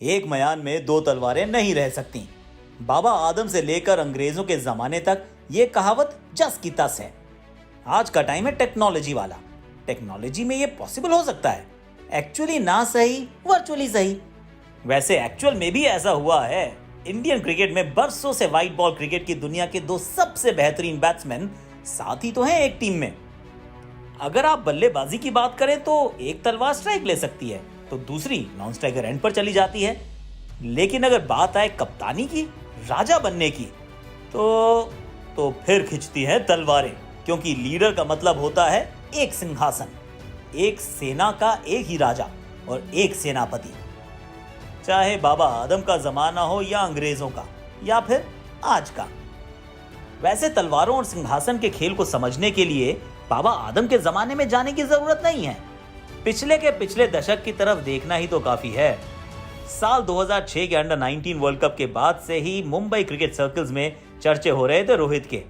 एक मयान में दो तलवारें नहीं रह सकती। बाबा आदम से लेकर अंग्रेजों के जमाने तक ये कहावत जस की तस है। आज का टाइम है टेक्नोलॉजी वाला। टेक्नोलॉजी में ये पॉसिबल हो सकता है, एक्चुअली ना सही वर्चुअली सही। वैसे एक्चुअल में भी ऐसा हुआ है। इंडियन क्रिकेट में बरसों से व्हाइट बॉल क्रिकेट की दुनिया के दो सबसे बेहतरीन बैट्समैन साथ ही तो हैं एक टीम में। अगर आप बल्लेबाजी की बात करें तो एक तलवार स्ट्राइक ले सकती है तो दूसरी नॉन स्ट्राइकर एंड पर चली जाती है। लेकिन अगर बात आए कप्तानी की, राजा बनने की, तो फिर खिंचती है तलवारें, क्योंकि लीडर का मतलब होता है एक सिंहासन, एक सेना का एक ही राजा और एक सेनापति। चाहे बाबा आदम का जमाना हो या अंग्रेजों का या फिर आज का। वैसे तलवारों और सिंहासन के खेल को समझने के लिए बाबा आदम के जमाने में जाने की जरूरत नहीं है। पिछले दशक की तरफ देखना ही तो काफी है। साल 2006 के अंडर 19 वर्ल्ड कप के बाद से ही मुंबई क्रिकेट सर्कल्स में चर्चे हो रहे थे रोहित के।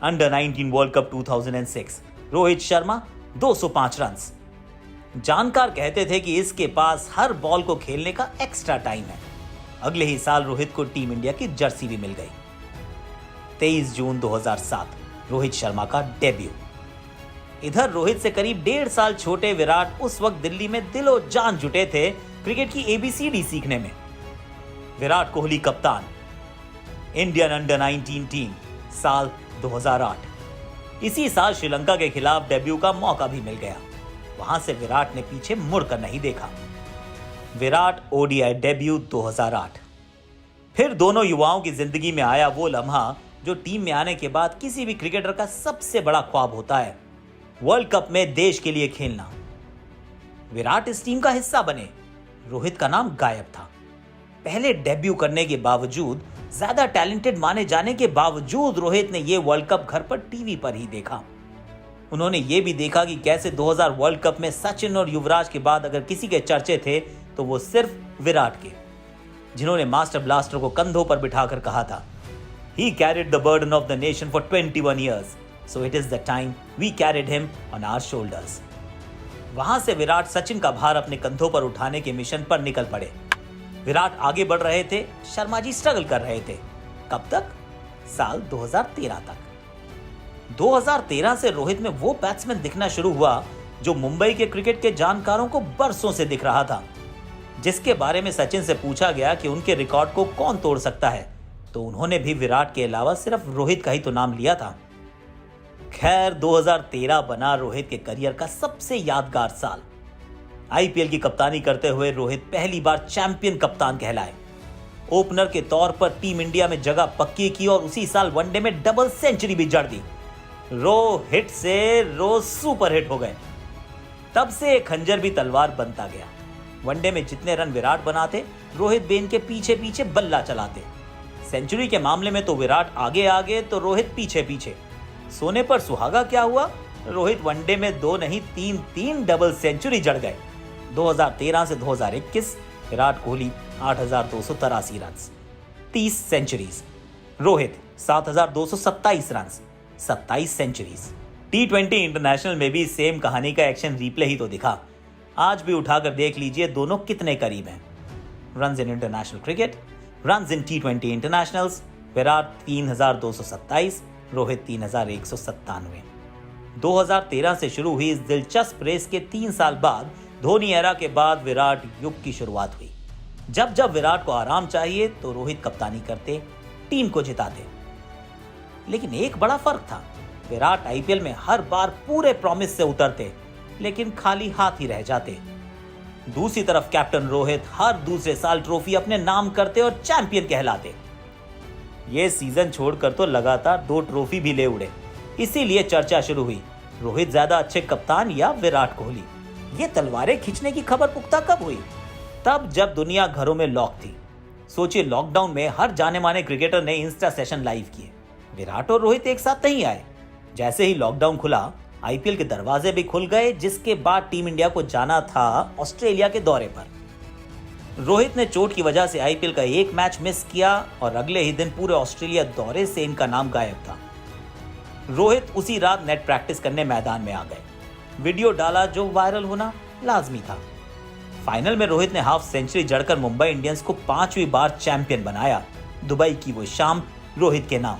Under 19 world cup 2006, Rohit Sharma 205 run. जानकार कहते थे कि इसके पास हर बॉल को खेलने का एक्स्ट्रा टाइम है। अगले ही साल रोहित को टीम इंडिया की जर्सी भी मिल गई। 23 जून 2007 रोहित शर्मा का डेब्यू। इधर रोहित से करीब 1.5 साल छोटे विराट उस वक्त दिल्ली में दिलो जान जुटे थे क्रिकेट की ABCD सीखने में। विराट कोहली कप्तान, इंडियन अंडर 19 टीम, साल 2008। इसी साल श्रीलंका के खिलाफ डेब्यू का मौका भी मिल गया। वहां से विराट ने पीछे मुड़कर नहीं देखा। Virat ODI debut 2008। फिर दोनों युवाओं की जिंदगी में आया वो लम्हा जो टीम में आने के बाद किसी भी क्रिकेटर का सबसे बड़ा ख्वाब होता है, वर्ल्ड कप में देश के लिए खेलना। विराट इस टीम का हिस्सा बने। रोहित का नाम गायब था। पहले डेब्यू करने के बावजूद, ज्यादा टैलेंटेड माने जाने के बावजूद रोहित ने यह वर्ल्ड कप घर पर टीवी पर ही देखा। उन्होंने ये भी देखा कि कैसे 2000 वर्ल्ड कप में सचिन और युवराज के बाद अगर किसी के चर्चे थे तो वो सिर्फ विराट के, जिन्होंने मास्टर ब्लास्टर को कंधों पर बिठाकर कहा था, He carried the burden of the nation for 21 years, so it is the time we carried him on our shoulders. वहां से विराट सचिन का भार अपने कंधों पर उठाने के मिशन पर निकल पड़े। विराट आगे बढ़ रहे थे, शर्मा जी स्ट्रगल कर रहे थे। कब तक? साल 2013 तक। 2013 से रोहित में वो बैट्समैन दिखना शुरू हुआ जो मुंबई के क्रिकेट के जानकारों को बरसों से दिख रहा था, जिसके बारे में सचिन से पूछा गया कि उनके रिकॉर्ड को कौन तोड़ सकता है, तो उन्होंने भी विराट के अलावा सिर्फ रोहित का ही तो नाम लिया था। खैर 2013 बना रोहित के करियर का सबसे यादगार साल। IPL की कप्तानी करते हुए रोहित पहली बार चैंपियन कप्तान कहलाए। ओपनर के तौर पर टीम इंडिया में जगह पक्की की और उसी साल वनडे में डबल सेंचुरी भी जड़ दी। रोहित से रोज सुपर हिट हो गए। तब से एक खंजर भी तलवार बनता गया। वनडे में जितने रन विराट बनाते, रोहित बेन के पीछे पीछे बल्ला चलाते। सेंचुरी के मामले में तो विराट आगे आगे तो रोहित पीछे पीछे। सोने पर सुहागा क्या हुआ, रोहित वनडे में 2 नहीं 3 डबल सेंचुरी जड़ गए। 2013 से 2021 Virat Kohli 8,283 run, 30 centuries. Rohit 7,227 run, 27 centuries. T20 international में भी सेम कहानी का एक्शन रिप्ले ही तो दिखा। आज भी उठाकर देख लीजिए दोनों कितने करीब हैं। Runs in international cricket, runs in T20 internationals, Virat 3,227, Rohit 3,197। 2013 से शुरू हुई इस दिलचस्प रेस के 3 साल बाद धोनी एरा के बाद विराट युग की शुरुआत हुई। जब विराट को आराम चाहिए तो रोहित कप्तानी करते, टीम को जिताते। लेकिन एक बड़ा फर्क था, विराट IPL में हर बार पूरे प्रॉमिस से उतरते लेकिन खाली हाथ ही रह जाते। दूसरी तरफ कैप्टन रोहित हर दूसरे साल ट्रॉफी अपने नाम करते और चैंपियन कहलाते। ये सीजन छोड़कर तो लगातार 2 ट्रॉफी भी ले उड़े। इसीलिए चर्चा शुरू हुई, रोहित ज्यादा अच्छे कप्तान या विराट कोहली। ये तलवारें खींचने की खबर पुख्ता कब हुई? तब जब दुनिया घरों में लॉक थी। सोचिए, लॉकडाउन में हर जाने माने क्रिकेटर ने इंस्टा सेशन लाइव किए। विराट और रोहित एक साथ नहीं आए। जैसे ही लॉकडाउन खुला, IPL के दरवाजे भी खुल गए, जिसके बाद टीम इंडिया को जाना था ऑस्ट्रेलिया के दौरे पर। रोहित ने चोट की वजह से IPL का एक मैच मिस किया और अगले ही दिन पूरे ऑस्ट्रेलिया दौरे से इनका नाम गायब था। रोहित उसी रात नेट प्रैक्टिस करने मैदान में आ गए। वीडियो डाला जो वायरल होना लाजमी था। फाइनल में रोहित ने हाफ सेंचुरी जड़कर मुंबई इंडियंस को 5वीं बार चैंपियन बनाया। दुबई की वो शाम रोहित के नाम।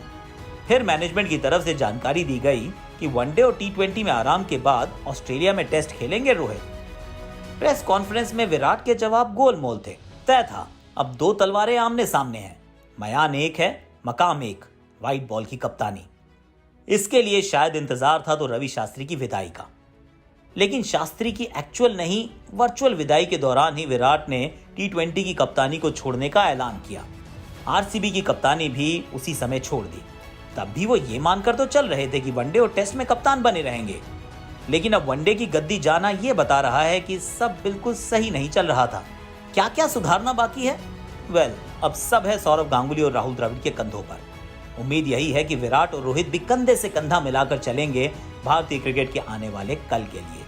फिर मैनेजमेंट की तरफ से जानकारी दी गई कि वनडे और टी20 में आराम के बाद ऑस्ट्रेलिया में टेस्ट खेलेंगे रोहित। प्रेस कॉन्फ्रेंस में विराट के जवाब गोलमोल थे। तय था, अब दो तलवारें आमने सामने हैं। मयान एक है, मकाम एक, व्हाइट बॉल की कप्तानी। इसके लिए शायद इंतजार था तो रवि शास्त्री की विदाई का, लेकिन शास्त्री की एक्चुअल नहीं वर्चुअल विदाई के दौरान ही विराट ने टी20 की कप्तानी को छोड़ने का ऐलान किया। आरसीबी की कप्तानी भी उसी समय छोड़ दी। तब भी वो ये मानकर तो चल रहे थे कि वनडे और टेस्ट में कप्तान बने रहेंगे, लेकिन अब वनडे की गद्दी जाना ये बता रहा है कि सब बिल्कुल सही नहीं चल रहा था। क्या क्या सुधारना बाकी है? अब सब है सौरव गांगुली और राहुल द्रविड़ के कंधों पर। उम्मीद यही है कि विराट और रोहित भी कंधे से कंधा मिलाकर चलेंगे भारतीय क्रिकेट के आने वाले कल के लिए।